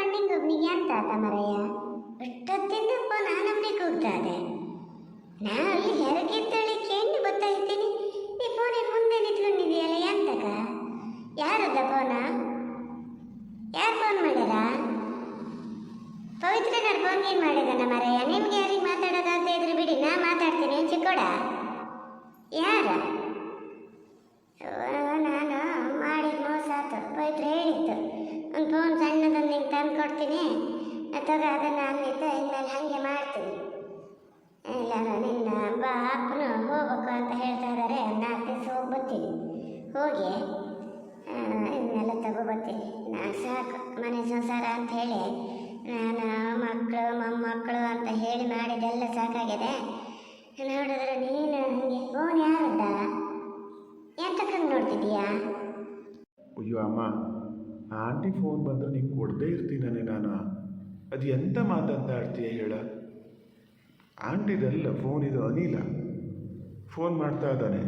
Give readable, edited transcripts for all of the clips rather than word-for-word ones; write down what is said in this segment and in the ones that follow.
ಪಣ್ಣಿಂಗ್ ಒಬ್ನಿಗೆ ಅಂತ ಆತ ಮರಯ್ಯ ಅಷ್ಟೊತ್ತಿಂದ ನಮ್ಮನೆ ಕೂಗ್ತಾ ಇದೆ. ನಾ ಅಲ್ಲಿ ಹೆರಗಿದ್ದಳಿ ಕೇಳಿ ಗೊತ್ತಾಗ್ತೀನಿ. ಈ ಫೋನಿನ ಮುಂದೆ ನಿಂತ್ಕೊಂಡಿದೆಯಲ್ಲ ಎಂತಕ? ಯಾರದ್ದ ಫೋನ? ಯಾರು ಫೋನ್ ಮಾಡ್ಯಾರ? ಪವಿತ್ರನ ಫೋನ್ ಏನು ಮಾಡಿದಾನ ಮರಯ್ಯ? ನಿಮ್ಗೆ ಯಾರಿಗೆ ಮಾತಾಡೋದಾಗ್ತಾ ಇದ್ರೆ ಬಿಡಿ, ನಾ ಮಾತಾಡ್ತೀನಿ. ಚಿಕ್ಕೋಡ ಯಾರ? ನಾನು ಮಾಡಿದ ಮೋಸ ಆಯ್ತು. ಪವಿತ್ರ ಹೇಳಿತ್ತು ಒಂದು ಫೋನ್ ಸಣ್ಣದೊಂದು ನಿಂಗೆ ತಂದು ಕೊಡ್ತೀನಿ ಅಥವಾ ಅದನ್ನು ಅಲ್ಲಿದ್ದ ಇನ್ಮೇಲೆ ಹಾಗೆ ಮಾಡ್ತೀನಿ. ಇಲ್ಲ ನಿನ್ನ ಅಪ್ಪನು ಹೋಗ್ಬೇಕು ಅಂತ ಹೇಳ್ತಾ ಇದ್ದಾರೆ. 4 ದಿವಸ ಹೋಗಿ ಬರ್ತೀನಿ. ಹೋಗಿ ಇನ್ನೆಲ್ಲ ತಗೊಬರ್ತೀನಿ. ನಾನು ಸಾಕು ಮನೆ ಸಂಸಾರ ಅಂತ ಹೇಳಿ ನಾನು ಮಕ್ಕಳು ಮೊಮ್ಮಕ್ಕಳು ಅಂತ ಹೇಳಿ ಮಾಡಿದೆಲ್ಲ ಸಾಕಾಗಿದೆ. ನೋಡಿದ್ರೆ ನೀನು ಹಂಗೆ ಫೋನ್ ಯಾರದ್ದ? ಎಂತಕ್ಕಂಗೆ ನೋಡ್ತಿದ್ದೀಯಾ? ಅಯ್ಯೋ ಅಮ್ಮ, ಆಂಟಿ ಫೋನ್ ಬಂದರೆ ನಿಂಗೆ ಕೊಡದೇ ಇರ್ತೀನೇ ನಾನು. ಅದು ಎಂತ ಮಾತಂತ ಆಡ್ತೀಯ ಹೇಳ? ಆಂಟಿದಲ್ಲ ಫೋನ್, ಇದು ಅನಿಲ ಫೋನ್ ಮಾಡ್ತಾ ಇದ್ದಾನೆ.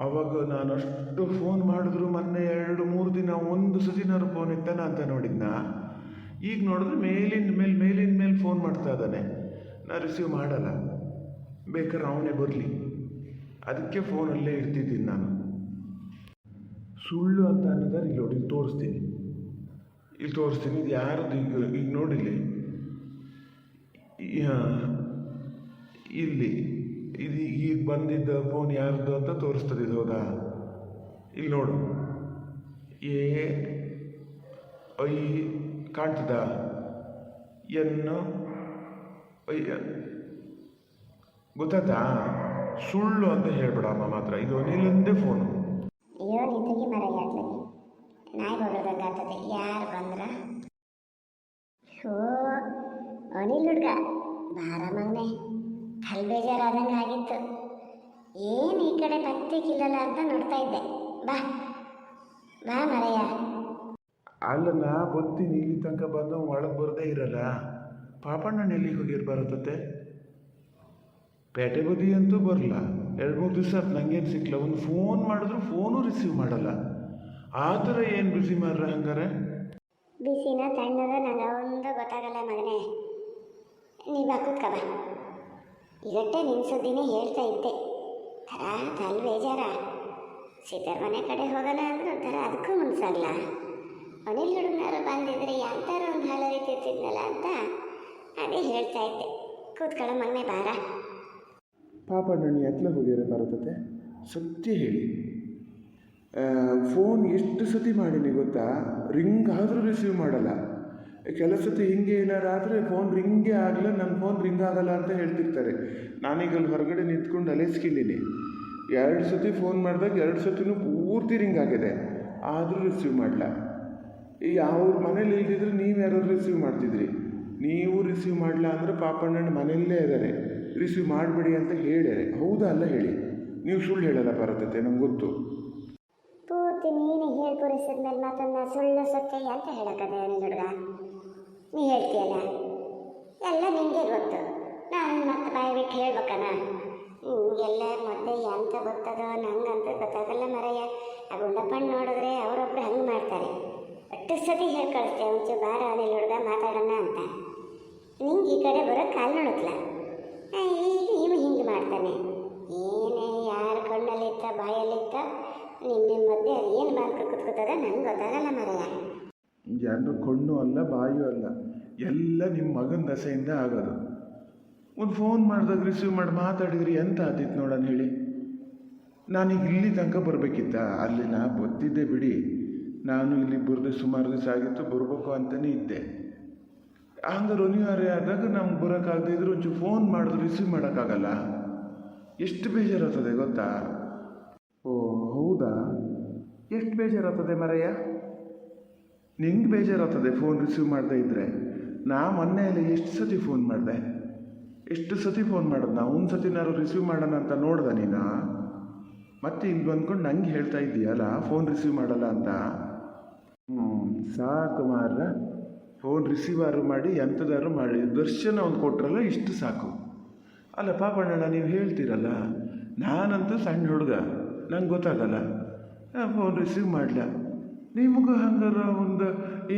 ಅವಾಗ ನಾನು ಅಷ್ಟು ಫೋನ್ ಮಾಡಿದ್ರು ಮೊನ್ನೆ 2-3 ದಿನ ಒಂದು ಸತಿನಾರು ಫೋನ್ ಎತ್ತಾನ ಅಂತ ನೋಡಿದ್ನ. ಈಗ ನೋಡಿದ್ರೆ ಮೇಲಿನ ಮೇಲೆ ಫೋನ್ ಮಾಡ್ತಾ ಇದ್ದಾನೆ. ನಾನು ರಿಸೀವ್ ಮಾಡಲ್ಲ. ಬೇಕಾದ್ರೆ ಅವನೇ ಬರಲಿ, ಅದಕ್ಕೆ ಫೋನಲ್ಲೇ ಇರ್ತಿದ್ದೀನಿ ನಾನು. ಸುಳ್ಳು ಅಂತ ಅನ್ನೋದಾರೆ ಇಲ್ಲಿ ನೋಡಿ, ತೋರಿಸ್ತೀನಿ. ಇದು ಯಾರದು? ಈಗ ನೋಡಿಲ್ಲಿ ಇಲ್ಲಿ ಇದು ಈಗ ಬಂದಿದ್ದ ಫೋನ್ ಯಾರ್ದು ಅಂತ ತೋರಿಸ್ತದೆ. ಇದು ಹೌದಾ? ಇಲ್ಲಿ ನೋಡು, ಐ ಕಾಣ್ತದ? ಗೊತ್ತಾಯ್ತಾ? ಸುಳ್ಳು ಅಂತ ಹೇಳ್ಬೇಡಮ್ಮ ಮಾತ್ರ. ಇದು ಅನಿಲಂದೇ ಫೋನು. ಅಯ್ಯೋ ನಿಂತಿಗೆ ಮರಯ್ಯ ನಾಯಿ ಬರೋದಂಗೆ ಆಗ್ತದೆ. ಯಾರು ಬಂದ್ರ? ಓ ಅನಿಲ್ ಹುಡ್ಗ ಬಾರ ಮಗನೆ. ಕಲ್ ಬೇಜಾರಾದಂಗೆ ಆಗಿತ್ತು. ಏನು ಈ ಕಡೆ ಪತ್ತೆಗಿಲ್ಲಲ್ಲ ಅಂತ ನೋಡ್ತಾ ಇದ್ದೆ. ಬಾ ಬಾ ಮರಯ್ಯ. ಅಲ್ಲ, ನಾ ಬರ್ತೀನಿ. ಇಲ್ಲಿ ತನಕ ಬಂದು ಒಳಗೆ ಬರದೇ ಇರಲ್ಲ. ಪಾಪಣ್ಣನ ಎಲ್ಲಿಗೆ ಹೋಗಿರ್ ಬರತ್ತೆ? ಪೇಟೆ ಬದಿ ಅಂತೂ ಬರಲ್ಲ. 2-3 ದಿವಸ ನಂಗೇನು ಸಿಕ್ಕಲ್ಲ. ಒಂದು ಫೋನ್ ಮಾಡಿದ್ರು ಫೋನು ರಿಸೀವ್ ಮಾಡಲ್ಲ. ಆ ಥರ ಏನು ಬಿಸಿ ಮಾಡ್ರ ಹಂಗಾರೆ? ಬಿಸಿನ ತಣ್ಣದ ನಂಗೆ ಒಂದು ಗೊತ್ತಾಗಲ್ಲ ಮಗನೇ. ನೀ ಬಾ ಕೂತ್ಕ ಬಾ. ಇವಟ್ಟೆ ನಿನ್ನ ಸುದ್ದಿನೇ ಹೇಳ್ತಾ ಇದ್ದೆ. ತಲೆ ಬೇಜಾರ. ಸೀತಾರ್ ಮನೆ ಕಡೆ ಹೋಗೋಣ ಅಂದ್ರೆ ಒಂಥರ ಅದಕ್ಕೂ ಮುನ್ಸಾಗಲ್ಲ. ಅನಿಲ್ ಹುಡುಗನಾರು ಬಂದಿದ್ರೆ ಎಂಥಾರು ಒಂದು ಹಾಳ ರೀತಿರ್ತಿದ್ನಲ್ಲ ಅಂತ ಅದೇ ಹೇಳ್ತಾ ಇದ್ದೆ. ಕೂತ್ಕೊಳ್ಳೋ ಮಗನೇ ಬಾರ. ಪಾಪಣ್ಣನ ಎತ್ಲ ಹೋಗ್ಯಾರ ಬರತ್ತೆ? ಸತ್ಯ ಹೇಳಿ. ಫೋನ್ ಎಷ್ಟು ಸತಿ ಮಾಡೀನಿ ಗೊತ್ತಾ? ರಿಂಗ್ ಆದರೂ ರಿಸೀವ್ ಮಾಡಲ್ಲ. ಕೆಲವು ಸತಿ ಹಿಂಗೆ ಏನಾರು ಆದರೆ ಫೋನ್ ರಿಂಗೇ ಆಗಲ್ಲ, ನನ್ನ ಫೋನ್ ರಿಂಗ್ ಆಗಲ್ಲ ಅಂತ ಹೇಳ್ತಿರ್ತಾರೆ. ನಾನೀಗ ಅಲ್ಲಿ ಹೊರಗಡೆ ನಿಂತ್ಕೊಂಡು ಅಲೆಸ್ಕೊಂಡಿನಿ. 2 ಸತಿ ಫೋನ್ ಮಾಡಿದಾಗ 2 ಸತಿನೂ ಪೂರ್ತಿ ರಿಂಗ್ ಆಗಿದೆ, ಆದರೂ ರಿಸೀವ್ ಮಾಡಲ್ಲ. ಈಗ ಅವ್ರ ಮನೇಲಿ ಇಲ್ದಿದ್ರೆ ನೀವು ಯಾರು ರಿಸೀವ್ ಮಾಡ್ತಿದ್ರಿ. ನೀವು ರಿಸೀವ್ ಮಾಡಲ್ಲ ಅಂದರೆ ಪಾಪಣ್ಣನ ಮನೆಯಲ್ಲೇ ಇದ್ದಾರೆ, ರಿಸೀವ್ ಮಾಡಬೇಡಿ ಅಂತ ಹೇಳ್ಯಾರೆ. ಹೌದಾ ಅಲ್ಲ ಹೇಳಿ? ನೀವು ಸುಳ್ಳು ಹೇಳಲ್ಲ ಬರತ್ತೆ, ನಂಗೆ ಗೊತ್ತು. ಪೂರ್ತಿ ನೀನು ಹೇಳಿ ಪೂರೈಸಿದ್ಮೇಲೆ ಮತ್ತೊಂದು ಸುಳ್ಳು ಸತ್ಯ ಅಂತ ಹೇಳಕ್ಕದೆ ಅನಿಲ್ ಹುಡುಗ? ನೀ ಹೇಳ್ತೀಯಲ್ಲ, ಎಲ್ಲ ನಿಂಗೆ ಗೊತ್ತು. ನಾನು ಮತ್ತೆ ಬಾಯಿ ಬಿಟ್ಟು ಹೇಳ್ಬೇಕನ? ಎಲ್ಲ ಮೊದಲೇ ಎಂತ ಗೊತ್ತದೋ ನಂಗಂತ ಗೊತ್ತಾಗಲ್ಲ ಮರಯ್ಯ. ಆ ಗುಂಡಪ್ಪಣ್ಣ ನೋಡಿದ್ರೆ ಅವರೊಬ್ರು ಹಂಗೆ ಮಾಡ್ತಾರೆ. ಒಟ್ಟು ಸತಿ ಹೇಳಿ ಕಳಿಸ್ತೇವೆ, ಒಂಚೂರು ಬಾರ ಅನಿಲ್ ಹುಡುಗ ಮಾತಾಡೋಣ ಅಂತ. ನಿಂಗೆ ಈ ಕಡೆ ಬರೋ ಕಾಲು ನೋಡುತ್ತಲ್ಲ, ಈಗ ಇವು ಹಿಂಗೆ ಮಾಡ್ತಾನೆ. ಏನೇ ಯಾರ ಕಣ್ಣಲ್ಲಿತ್ತ ಬಾಯಲ್ಲಿತ್ತ ನಿನ್ನ ಮಧ್ಯೆ ಅದು ಏನು ಮಾಡ್ಕೊ ಕೂತ್ಕೋತದ ನಂಗೆ ಗೊತ್ತಾಗಲ್ಲ ಮರಯ್ಯ. ಜನರು ಕಣ್ಣು ಅಲ್ಲ ಬಾಯೂ ಅಲ್ಲ, ಎಲ್ಲ ನಿಮ್ಮ ಮಗನ ದಸೆಯಿಂದ ಆಗೋದು. ಒಂದು ಫೋನ್ ಮಾಡಿದಾಗ ರಿಸೀವ್ ಮಾಡಿ ಮಾತಾಡಿದ್ರಿ ಎಂತ ಆತಿತ್ತು ನೋಡೋಣ ಹೇಳಿ? ನಾನೀಗ ಇಲ್ಲಿ ತನಕ ಬರಬೇಕಿತ್ತ? ಅಲ್ಲಿ ನಾ ಗೊತ್ತಿದ್ದೆ ಬಿಡಿ. ನಾನು ಇಲ್ಲಿ ಬರದೆ ಸುಮಾರು ದಿವಸ ಆಗಿತ್ತು, ಬರಬೇಕು ಅಂತಲೇ ಇದ್ದೆ. ಹಂಗಾರೆ ಅನಿವಾರ್ಯ ಆದಾಗ ನಮ್ಗೆ ಬರೋಕ್ಕಾಗದೇ ಇದ್ರೆ ಒಂಚೂರು ಫೋನ್ ಮಾಡಿದ್ರು ರಿಸೀವ್ ಮಾಡೋಕ್ಕಾಗಲ್ಲ. ಎಷ್ಟು ಬೇಜಾರಾಗ್ತದೆ ಗೊತ್ತಾ? ಓ ಹೌದಾ? ಎಷ್ಟು ಬೇಜಾರಾಗ್ತದೆ ಮರಯ್ಯ? ನಿಂಗೆ ಬೇಜಾರಾಗ್ತದೆ ಫೋನ್ ರಿಸೀವ್ ಮಾಡದೇ ಇದ್ದರೆ? ನಾ ಮೊನ್ನೆಯಲ್ಲಿ ಎಷ್ಟು ಸತಿ ಫೋನ್ ಮಾಡಿದೆ, ಎಷ್ಟು ಸತಿ ಫೋನ್ ಮಾಡೋದು. ನಾ ಒಂದು ಸತಿನಾರು ರಿಸೀವ್ ಮಾಡೋಣ ಅಂತ ನೋಡ್ದೆ ನೀನು. ಮತ್ತೆ ಇಲ್ಲಿ ಬಂದ್ಕೊಂಡು ನಂಗೆ ಹೇಳ್ತಾ ಇದ್ದೀಯಲ್ಲ ಫೋನ್ ರಿಸೀವ್ ಮಾಡಲ್ಲ ಅಂತ. ಸಾಕು ಮಾರ್ರ, ಫೋನ್ ರಿಸೀವಾರು ಮಾಡಿ ಎಂಥದಾರು ಮಾಡಿ ದರ್ಶನ ಒಂದು ಕೊಟ್ರಲ್ಲ, ಇಷ್ಟು ಸಾಕು. ಅಲ್ಲ ಪಾಪಣ್ಣ, ನೀವು ಹೇಳ್ತೀರಲ್ಲ, ನಾನಂತೂ ಸಣ್ಣ ಹುಡುಗ, ನಂಗೆ ಗೊತ್ತಾಗಲ್ಲ. ಫೋನ್ ರಿಸೀವ್ ಮಾಡಲ, ನಿಮಗೂ ಹಂಗಾರ ಒಂದು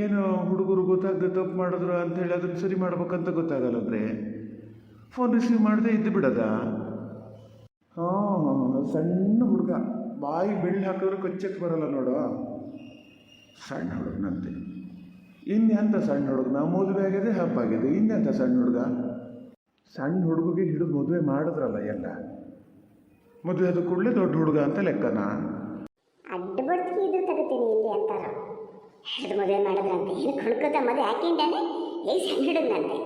ಏನು ಹುಡುಗರು ಗೊತ್ತಾಗದೆ ತಪ್ಪು ಮಾಡಿದ್ರು ಅಂಥೇಳಿ ಅದನ್ನು ಸರಿ ಮಾಡ್ಬೇಕಂತ ಗೊತ್ತಾಗಲ್ಲಂದ್ರೆ ಫೋನ್ ರಿಸೀವ್ ಮಾಡದೆ ಇದ್ದು ಬಿಡದ? ಹಾಂ, ಸಣ್ಣ ಹುಡುಗ ಬಾಯಿ ಬೆಳ್ಳಿ ಹಾಕಿದ್ರೆ ಕೊಚ್ಚಕ್ಕೆ ಬರಲ್ಲ ನೋಡು, ಸಣ್ಣ ಹುಡುಗನಂತೆ. ಇನ್ನೆಂಥ ಸಣ್ಣ ಹುಡುಗ? ನಾವು ಮದುವೆ ಆಗಿದೆ, ಹಬ್ಬ ಆಗಿದೆ, ಇನ್ನೆಂಥ ಸಣ್ಣ ಹುಡುಗ? ಸಣ್ಣ ಹುಡುಗಿಗೆ ಹಿಡಿದು ಮದುವೆ ಮಾಡಿದ್ರಲ್ಲ ಎಲ್ಲ, ಮದುವೆ ಆದ ಕೂಡಲೇ ದೊಡ್ಡ ಹುಡುಗ ಅಂತ ಲೆಕ್ಕನಾ? ಅಡ್ಡ ಬಡ್ತಿ ಇದು ತಗೋತೀನಿ ಇಲ್ಲಿ ಅಂತಾರ. ಹಿಡಿದು ಮದುವೆ ಮಾಡಿದ್ರಂತೆ, ಏನು ಕುಡ್ಕೋತ ಮದುವೆ ಹಾಕಿಂಡಾನೆ, ಹೇಗೆ ಸಣ್ಣ ಹಿಡಿದ್ನಂತೆ.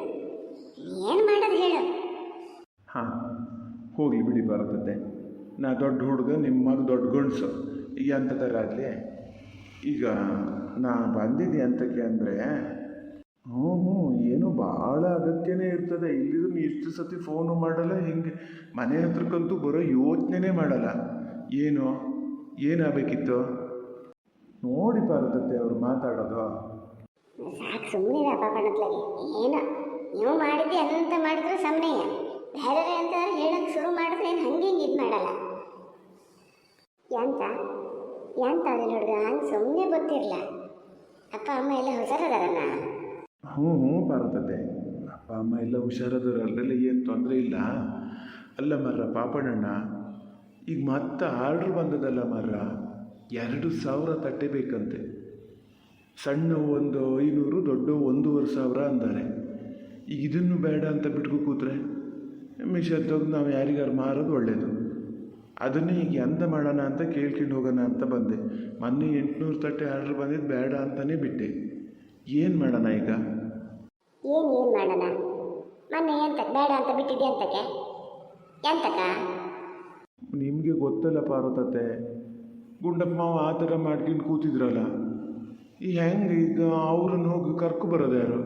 ಏನು ಮಾಡೋದು ಹೇಳು? ಹಾಂ, ಹೋಗಲಿ ಬಿಡಿ, ಬರ್ತದೆ. ನಾ ದೊಡ್ಡ ಹುಡುಗ, ನಿಮ್ಮ ಮಗ ದೊಡ್ಡ ಗಂಡಸು, ಈಗ ಎಂಥ ಥರ ಆಗಲಿ. ಈಗ ನಾ ಬಂದಿದ್ದೆ ಅಂತಕ್ಕೆ ಅಂದರೆ ಏನೋ ಭಾಳ ಅಗತ್ಯನೇ ಇರ್ತದೆ. ಇಲ್ಲಿದ್ರು ಇಷ್ಟು ಸತಿ ಫೋನು ಮಾಡಲ್ಲ, ಹಿಂಗೆ ಮನೆ ಹತ್ರಕ್ಕಂತೂ ಬರೋ ಯೋಚನೆ ಮಾಡಲ್ಲ. ಏನಾಗಬೇಕಿತ್ತು ನೋಡಿ ಬರ್ತದೆ ಅವ್ರು ಮಾತಾಡೋದು. ಸಾಕು ಸುಮ್ಮನೆ ಪಾಪಣ್ಣತ್ಲಾಗೆ. ಏನೋ ನೀವು ಮಾಡಿದ್ದೆ ಅಂತ ಮಾಡಿದ್ರು ಸುಮ್ಮನೆ, ಬೇರೆ ಅಂತ ಹೇಳಕ್ಕೆ ಶುರು ಮಾಡಿದ್ರೆ ಏನು ಹಂಗೆ ಹಿಂಗೆ ಇದು ಮಾಡಲ್ಲ. ಎಂತ ಅದೇನು ಹುಡುಗ ಹಂಗೆ ಸುಮ್ಮನೆ ಗೊತ್ತಿರಲ್ಲ. ಅಪ್ಪ ಅಮ್ಮ ಎಲ್ಲ ಹುಷಾರದಾರಣ್ಣ? ಹ್ಞೂ ಬರ್ತದೆ. ಅಪ್ಪ ಅಮ್ಮ ಎಲ್ಲ ಹುಷಾರದವ್ರು, ಅಲ್ಲೆಲ್ಲ ಏನು ತೊಂದರೆ ಇಲ್ಲ. ಅಲ್ಲ ಮರ್ರ ಪಾಪಣ್ಣಣ್ಣ, ಈಗ ಮತ್ತೆ ಆರ್ಡ್ರ್ ಬಂದದಲ್ಲ ಮರ್ರ, 2,000 ತಟ್ಟೆ ಬೇಕಂತೆ. ಸಣ್ಣ ಒಂದು 500, ದೊಡ್ಡ 1,500 ಅಂತಾರೆ. ಈಗ ಇದನ್ನು ಬೇಡ ಅಂತ ಬಿಟ್ಕೊ ಕೂತ್ರೆ ಮಿಷನ್ ನಾವು ಯಾರಿಗಾರು ಮಾರೋದು ಒಳ್ಳೆಯದು. ಅದನ್ನೇ ಈಗ ಎಂತ ಮಾಡೋಣ ಅಂತ ಕೇಳ್ಕೊಂಡು ಹೋಗೋಣ ಅಂತ ಬಂದೆ. ಮೊನ್ನೆ 800 ತಟ್ಟೆ ಆರ್ಡ್ರ್ ಬಂದಿದ್ದು ಬೇಡ ಅಂತಲೇ ಬಿಟ್ಟೆ. ಏನು ಮಾಡೋಣ ಈಗ? ಏನು ಮಾಡೋಣ? ಮೊನ್ನೆ ಎಂತಕ್ಕೆ ಬೇಡ ಅಂತ ಬಿಟ್ಟಿದ್ದೆ? ಎಂತಕ್ಕ? ನಿಮಗೆ ಗೊತ್ತಲ್ಲ ಪಾರ್ವತತೆ, ಗುಂಡಪ್ಪ ಮಾವ ಆ ಥರ ಮಾಡ್ಕೊಂಡು ಕೂತಿದ್ರಲ್ಲ. ಈ ಹೆಂಗೆ ಈಗ ಅವ್ರನ್ನ ಹೋಗಿ ಕರ್ಕೊ ಬರೋದು ಯಾರು?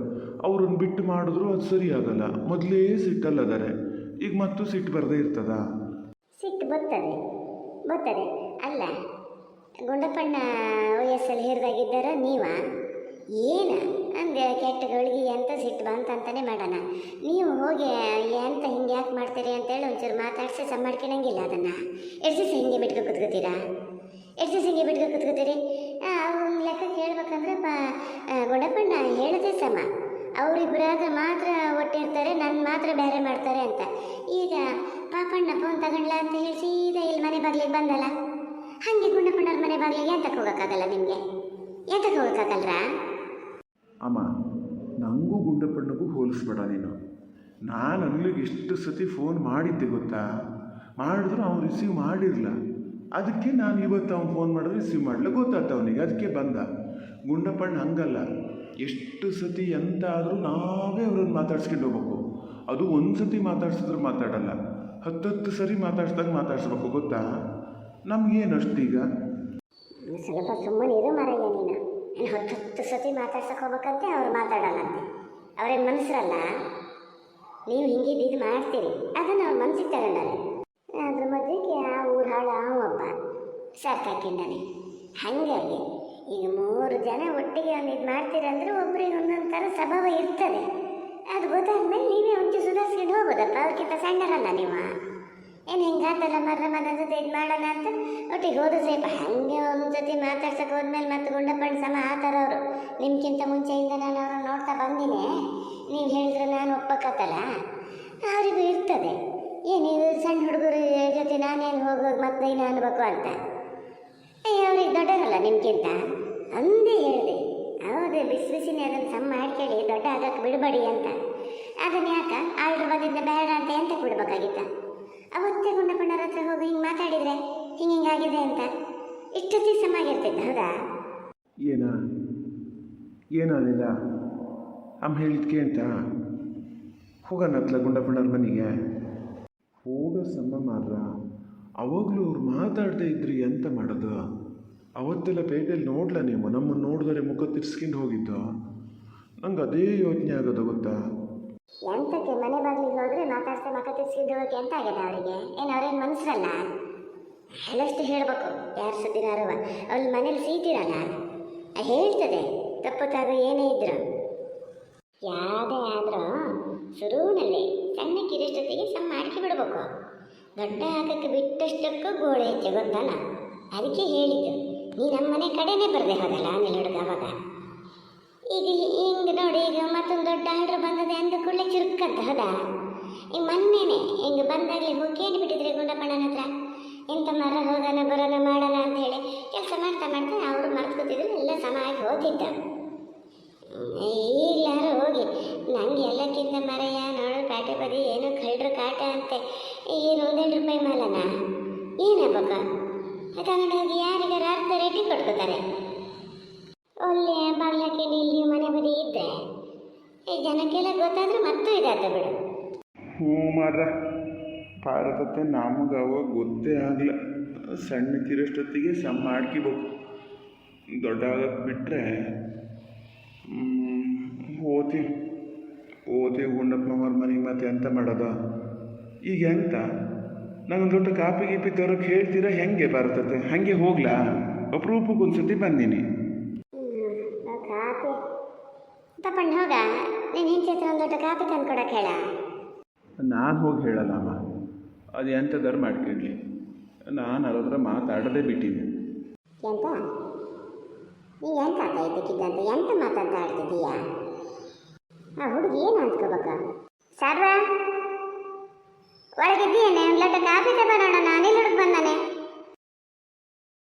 ಅವ್ರನ್ನ ಬಿಟ್ಟು ಮಾಡಿದ್ರು ಅದು ಸರಿ ಆಗಲ್ಲ. ಮೊದಲೇ ಸಿಟ್ಟಲ್ಲದಾರೆ, ಈಗ ಮತ್ತೂ ಸಿಟ್ಟು ಬರದೇ ಇರ್ತದ? ಸಿಟ್ಟು ಬರ್ತದೆ. ಅಲ್ಲ, ಗುಂಡಪ್ಪಣ್ಣ ವಯಸ್ಸಲ್ಲಿ ಹಿರಿದಾಗಿದ್ದಾರ ನೀವ ಏನು ಅಂದೆ ಕೆಟ್ಟಗಳಿಗೆ ಎಂತ ಸಿಟ್ಟು ಬಂತಂತಾನೆ ಮಾಡೋಣ. ನೀವು ಹೋಗಿ ಎಂತ ಹಿಂಗೆ ಯಾಕೆ ಮಾಡ್ತೀರಿ ಅಂತೇಳಿ ಒಂಚೂರು ಮಾತಾಡಿಸಿ ಮಾಡ್ಕೊಳಂಗಿಲ್ಲ. ಅದನ್ನು ಎಷ್ಟು ದಿವಸ ಹಿಂಗೆ ಬಿಟ್ಕೊ ಕೂತ್ಕೋತೀರಾ? ಅವ್ನ ಲೆಕ್ಕಕ್ಕೆ ಹೇಳ್ಬೇಕಂದ್ರೆ ಗುಂಡಪ್ಪಣ್ಣ ಹೇಳದೆ ಸಮ. ಅವರಿಬ್ಬರಾಗ ಮಾತ್ರ ಒಟ್ಟಿರ್ತಾರೆ, ನನ್ನ ಮಾತ್ರ ಬೇರೆ ಮಾಡ್ತಾರೆ ಅಂತ. ಈಗ ಪಾಪಣ್ಣ ಫೋನ್ ತಗೊಂಡ್ಲ ಅಂತ ಹೇಳಿ ಸೀದಾ ಇಲ್ಲಿ ಮನೆ ಬಾಗಿಲಿಗೆ ಬಂದಲ್ಲ. ಹಾಗೆ ಗುಂಡಪ್ಪಣ್ಣವ್ರ ಮನೆ ಬಾಗಿಲಿಗೆ ಎಂತಕ್ಕೆ ಹೋಗೋಕ್ಕಾಗಲ್ಲ? ನಿಮಗೆ ಎಂತಕ್ಕೆ ಹೋಗೋಕ್ಕಾಗಲ್ರಾ? ಅಮ್ಮ, ನನಗೂ ಗುಂಡಪ್ಪಣ್ಣಗೂ ಹೋಲಿಸ್ಬೇಡ ನೀನು. ನಾನು ಅಲ್ಲಿಗೆ ಎಷ್ಟು ಸತಿ ಫೋನ್ ಮಾಡಿದ್ದೆ ಗೊತ್ತಾ? ಮಾಡಿದ್ರು ಅವ್ನು ರಿಸೀವ್ ಮಾಡಿರಲ್ಲ. ಅದಕ್ಕೆ ನಾನು ಇವತ್ತು ಅವ್ನು ಫೋನ್ ಮಾಡಿದ್ರೆ ರಿಸೀವ್ ಮಾಡಲ, ಗೊತ್ತಾಗ್ತ ಅವನಿಗೆ, ಅದಕ್ಕೆ ಬಂದ. ಗುಂಡಪ್ಪಣ್ಣ ಹಂಗಲ್ಲ, ಎಷ್ಟು ಸತಿ ಎಂತ ಆದರೂ ನಾವೇ ಅವ್ರನ್ನ ಮಾತಾಡ್ಸ್ಕೊಂಡು ಹೋಗ್ಬೇಕು. ಅದು ಒಂದು ಸತಿ ಮಾತಾಡ್ಸಿದ್ರೆ ಮಾತಾಡಲ್ಲ, 10 ಸರಿ ಮಾತಾಡ್ಸ್ಬೇಕು, ಗೊತ್ತಾ? ನಮಗೇನು ಅಷ್ಟೀಗ? ಸ್ವಲ್ಪ ಸುಮ್ಮನೆ ಇರು ಮಾರಯ್ಯ ನೀನು. 10 ಸತಿ ಮಾತಾಡ್ಸಕ್ಕೆ ಹೋಗ್ಬೇಕಂತೆ, ಅವ್ರು ಮಾತಾಡಲ್ಲಂತೆ. ಅವ್ರೇನು ಮನಸ್ಸರಲ್ಲ? ನೀವು ಹಿಂಗೆ ಇದು ಮಾಡ್ತೀರಿ, ಅದನ್ನು ಅವ್ರ ಮನಸ್ಸಿಗೆ ತಗೊಂಡಾರೆ. ಅದ್ರ ಮಧ್ಯಕ್ಕೆ ಆ ಊರು ಹಾಳು ಒಬ್ಬ ಸಾಕಾಕಿಂದಾನೆ. ಹಾಗಾಗಿ ಈಗ 3 ಜನ ಒಟ್ಟಿಗೆ ಒಂದು ಇದು ಮಾಡ್ತೀರಂದ್ರೆ ಒಬ್ಬರಿಗೆ ಒಂದೊಂದು ಥರ ಸ್ವಭಾವ ಇರ್ತದೆ. ಅದು ಗೊತ್ತಾದ್ಮೇಲೆ ನೀವೇ ಒಂಚೂರು ಸುಧಾರಿಸ್ಕೊಂಡು ಹೋಗೋದಪ್ಪ. ಅವ್ರಿಗಿಂತ ಸಣ್ಣರಲ್ಲ ನೀವು. ಏನು ಹಿಂಗಾತಲ್ಲ ಮರ ಮನ ಜೊತೆ ಇದು ಮಾಡೋಣ ಅಂತ ಒಟ್ಟಿಗೆ ಹೋದ್ರೆ ಸ್ವಲ್ಪ ಹಾಗೆ ಒಂದು ಜೊತೆ ಮಾತಾಡ್ಸಕ್ಕೆ ಹೋದ್ಮೇಲೆ ಮತ್ತೆ ಗುಂಡಪ್ಪಣ್ಣ ಸಮ ಆ ಥರ ಅವರು. ನಿಮ್ಗಿಂತ ಮುಂಚೆಯಿಂದ ನಾನು ಅವ್ರನ್ನ ನೋಡ್ತಾ ಬಂದಿನಿ. ನೀವು ಹೇಳಿದ್ರೆ ನಾನು ಒಪ್ಪಕ್ಕತ್ತಲ್ಲ, ಅವರಿಗೂ ಇರ್ತದೆ. ನೀವು ಸಣ್ಣ ಹುಡುಗರ ಜೊತೆ ನಾನೇನು ಹೋಗೋದು ಮತ್ತೆ ಏನು ಅನ್ಬೇಕು ಅಂತ. ಅವ್ರಿಗೆ ದೊಡ್ಡರಲ್ಲ ನಿಮ್ಗಿಂತ ಅಂದೇ ಹೇಳಿದೆ. ಹೌದು, ಬಿಸಿನೇ ಅದನ್ನು ಸಮ ಮಾಡ್ಕೊಳ್ಳಿ, ದೊಡ್ಡ ಆಗಕ್ಕೆ ಬಿಡಬೇಡಿ ಅಂತ. ಅದನ್ನು ಯಾಕೆ ಆರ್ಡ್ರ್ ಬಂದಿದ್ದ ಬೇಡ ಅಂತ ಎಂತಕ್ಕೆ ಬಿಡ್ಬೇಕಾಗಿತ್ತ? ಅವತ್ತೇ ಗುಂಡಪ್ಪಣ್ಣರ ಹತ್ರ ಹೋಗಿ ಹಿಂಗೆ ಮಾತಾಡಿದರೆ ಹಿಂಗಾಗಿದೆ ಅಂತ ಇಷ್ಟೊತ್ತಿ ಸಮ ಆಗಿರ್ತಿದ್ದ. ಹೌದಾ? ಏನಾದಿಲ್ಲ ಅಮ್ಮ ಹೇಳಿದ್ಕೆ ಅಂತ ಹೋಗೋಣತ್ಲ ಗುಂಡಪ್ಪಣ್ಣರ ಮನೆಗೆ. ಹೋಗೋ ಸಮ ಮಾರ್ರ, ಅವಾಗಲೂ ಅವ್ರು ಮಾತಾಡದೇ ಇದ್ರಿ ಎಂತ ಮಾಡೋದು? ಅವತ್ತೆಲ್ಲ ಪೇಟೆಯಲ್ಲಿ ನೋಡ್ಲ ನೀವು? ನಮ್ಮನ್ನು ನೋಡಿದರೆ ಮುಖ ತಿರ್ಸ್ಕೊಂಡು ಹೋಗಿದ್ದು. ನಂಗೆ ಅದೇ ಯೋಚನೆ ಆಗೋದು, ಗೊತ್ತಾ? ಎಂತಕ್ಕೆ ಮನೆ ಬಾಗಿಲಿಗೆ ಹೋದ್ರೆ ಮಾತಾಡ್ತಾ ಮಕ್ಕ ತಿರ್ಸ್ಕೊಂಡು ಹೋಗಕ್ಕೆ ಎಂತ ಆಗಿದೆ ಅವರಿಗೆ? ಏನು ಅವ್ರೇನು ಮನಸ್ಸರಲ್ಲ? ಹೇಳಷ್ಟು ಹೇಳಬೇಕು. ಯಾರು ಸುದ್ದಿನಾರುವ ಅವಳ ಮನೇಲಿ ಸೀಟಿರಲ್ಲ, ಹೇಳ್ತದೆ ತಪ್ಪುತ್ತಾಗ ಏನೇ ಇದ್ರು. ಯಾವುದೇ ಆದರೂ ಶುರುವಿನಲ್ಲಿ ಸಣ್ಣಕ್ಕಿರಷ್ಟೊತ್ತಿಗೆ ಸಮ ಮಾಡಿಕೆ ಬಿಡಬೇಕು. ದೊಡ್ಡ ಹಾಕಕ್ಕೆ ಬಿಟ್ಟಷ್ಟಕ್ಕೂ ಗೋಳೆ ಹೆಚ್ಚೆ, ಗೊತ್ತಲ್ಲ? ಅದಕ್ಕೆ ಹೇಳಿದ್ದು ನೀ ನಮ್ಮ ಮನೆ ಕಡೆನೇ ಬರದೆ ಹೋದಲ್ಲ ಅನಿಲ್ ಹುಡುಗ ಅವಾಗ. ಈಗ ಹಿಂಗೆ ನೋಡಿ, ಈಗ ಮತ್ತೊಂದು ದೊಡ್ಡ ಆರ್ಡ್ರ್ ಬಂದದೆ ಅಂದ ಕೂಡಲೇ ಚುರುಕಂತ ಹೌದಾ? ಈಗ ಮೊನ್ನೆನೆ ಹಿಂಗೆ ಬಂದಾಗಲೇ ಹೋಗಿ ಕೇಳಿಬಿಟ್ಟಿದ್ರೆ ಗುಂಡಪ್ಪಣ್ಣನ ಹತ್ರ, ಎಂತ ಮರ ಹೋಗೋಣ ಬರೋಣ ಮಾಡೋಣ ಅಂತ ಹೇಳಿ ಕೆಲಸ ಮಾಡ್ತಾ ಮಾಡ್ತಾ ಅವರು ಮರ್ತು ಕೂತಿದ್ರು, ಎಲ್ಲ ಸಮ ಆಗಿ ಹೋಗ್ತಿದ್ದ. ಈಗಲಾರು ಹೋಗಿ ನಂಗೆ ಎಲ್ಲಕ್ಕಿಂತ ಮರೆಯ ನೋಡು ಪ್ಯಾಟೆ ಬದಿ ಏನೋ ಕಳ್ಳರು ಕಾಟ ಅಂತೆ, ಏನು 1 ರೂಪಾಯಿ ಮಾಲನ ಏನಾಗಬೇಕ ತಗೊಂಡು ಹೋಗಿ ಯಾರಿಗಾರ ಅರ್ಧ ರೇಟಿಗೆ ಕೊಟ್ಕೋತಾರೆ. ಒಳ್ಳೆ ಬಾಗಿಲು ಹಾಕಿ ಇಲ್ಲಿ ಮನೆ ಬದಿ ಇದ್ದರೆ ಈ ಜನಕ್ಕೆಲ್ಲ ಗೊತ್ತಾದ್ರೆ ಮತ್ತೂ ಇದಾದ ಬಿಡು. ಹ್ಞೂ ಮಾರ್ರ, ಭಾರತത്തെ ನಮಗೆ ಅವಾಗ ಗೊತ್ತೇ ಆಗಲ್ಲ. ಸಣ್ಣಕ್ಕಿರೋಷ್ಟೊತ್ತಿಗೆ ಸಮ ಮಾಡ್ಕಿಬೇಕು, ದೊಡ್ಡ ಆಗಕ್ಕೆ ಬಿಟ್ಟರೆ ಓದಿ ಗುಂಡಪ್ಪನವ್ರ ಮನೆಗೆ ಮತ್ತೆ ಎಂತ ಮಾಡೋದ? ಈಗ ಎಂತ ನಾನೊಂದು ದೊಡ್ಡ ಕಾಪಿ ಗೀಪಿ ತರೋಕೆ ಹೇಳ್ತೀರಾ? ಹೆಂಗೆ ಬರ್ತತೆ? ಹಾಗೆ ಹೋಗ್ಲಾ? ಅಪರೂಪಕ್ಕೆ ಒಂದ್ಸತಿ ಬಂದೀನಿ. ಕಾಪಿ ತಪ್ಪಣ್ಣ ಹೋಗ, ನೀನು ಹಿಂಚೆ ಹತ್ರ ಒಂದು ದೊಡ್ಡ ಕಾಪಿ ತಂದು ಕೊಡಕ್ಕೆ ಹೇಳ. ನಾನು ಹೋಗಿ ಹೇಳಲ್ಲಮ್ಮ, ಅದು ಎಂಥದಾರು ಮಾಡ್ಕೊಳ್ಳಿ. ನಾನು ಅವ್ರ ಹತ್ರ ಮಾತಾಡೋದೇ ಬಿಟ್ಟಿದ್ದೆ. ಎಂತ ನೀ ಎಂತ ಆತ ಇದ್ದಕ್ಕಿದ್ದಂತ ಎಂತ ಮಾತಾಡ್ತಾ ಆಡ್ತಿದ್ದೀಯಾ? ಆ ಹುಡುಗಿ ಏನು ಅಂದ್ಕೋಬೇಕ? ಸರ್ವ ಒಳಗಿದ್ದೀಯೇನೆ? ಒಂದು ಲೋಟ ಕಾಫಿ ತಗೊಂಡು